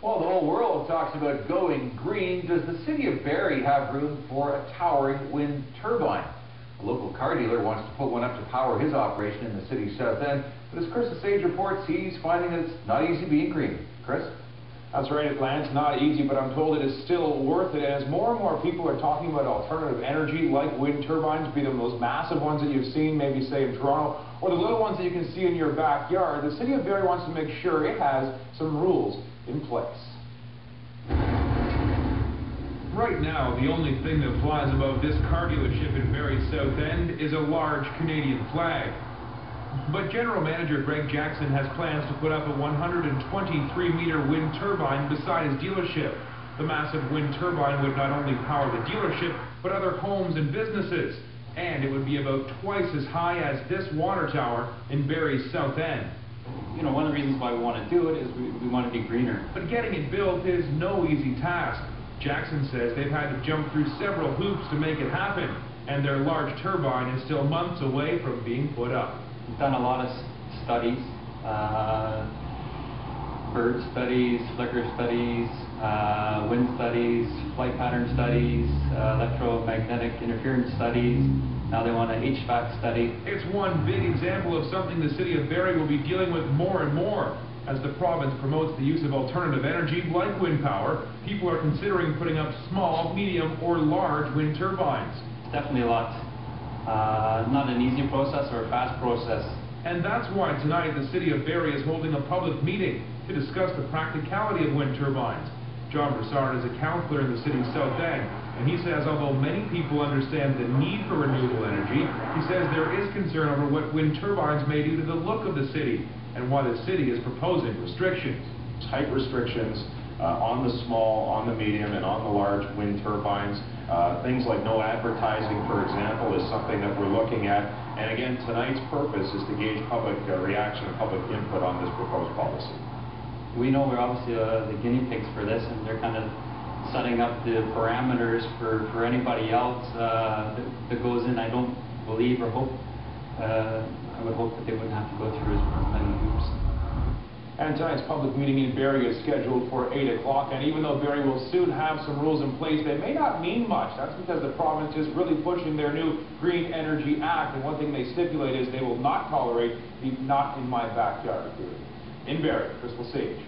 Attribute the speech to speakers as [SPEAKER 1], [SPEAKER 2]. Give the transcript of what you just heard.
[SPEAKER 1] While the whole world talks about going green, does the city of Barrie have room for a towering wind turbine? A local car dealer wants to put one up to power his operation in the city's south end, but as Chris Sage reports, he's finding that it's not easy being green. Chris?
[SPEAKER 2] That's right, Lance. Not easy, but I'm told it is still worth it. As more and more people are talking about alternative energy like wind turbines, be them those massive ones that you've seen, maybe say in Toronto, or the little ones that you can see in your backyard, the city of Barrie wants to make sure it has some rules in place.
[SPEAKER 3] Right now, the only thing that flies above this car dealership in Barrie's South End is a large Canadian flag. But General Manager Greg Jackson has plans to put up a 123-meter wind turbine beside his dealership. The massive wind turbine would not only power the dealership, but other homes and businesses. And it would be about twice as high as this water tower in Barrie's South End.
[SPEAKER 4] You know, one of the reasons why we want to do it is we want to be greener.
[SPEAKER 3] But getting it built is no easy task. Jackson says they've had to jump through several hoops to make it happen, and their large turbine is still months away from being put up.
[SPEAKER 4] We've done a lot of studies, bird studies, flicker studies, wind studies, flight pattern studies, electromagnetic interference studies. Now they want an HVAC study.
[SPEAKER 3] It's one big example of something the city of Barrie will be dealing with more and more. As the province promotes the use of alternative energy like wind power, people are considering putting up small, medium, or large wind turbines.
[SPEAKER 4] It's definitely a lot. Not an easy process or a fast process.
[SPEAKER 3] And that's why tonight the city of Barrie is holding a public meeting to discuss the practicality of wind turbines. John Broussard is a councillor in the city's South End, and he says although many people understand the need for renewable energy, he says there is concern over what wind turbines may do to the look of the city, and why the city is proposing restrictions.
[SPEAKER 2] Tight restrictions on the small, on the medium, and on the large wind turbines. Things like no advertising, for example, is something that we're looking at. And again, tonight's purpose is to gauge public reaction and public input on this proposed policy.
[SPEAKER 4] We know we're obviously the guinea pigs for this, and they're kind of setting up the parameters for anybody else that goes in. I don't believe or hope, I would hope that they wouldn't have to go through as many hoops.
[SPEAKER 2] And tonight's public meeting in Barrie is scheduled for 8 o'clock, and even though Barrie will soon have some rules in place, they may not mean much. That's because the province is really pushing their new Green Energy Act, and one thing they stipulate is they will not tolerate the not in my backyard theory. In Barrie, Chris Sage.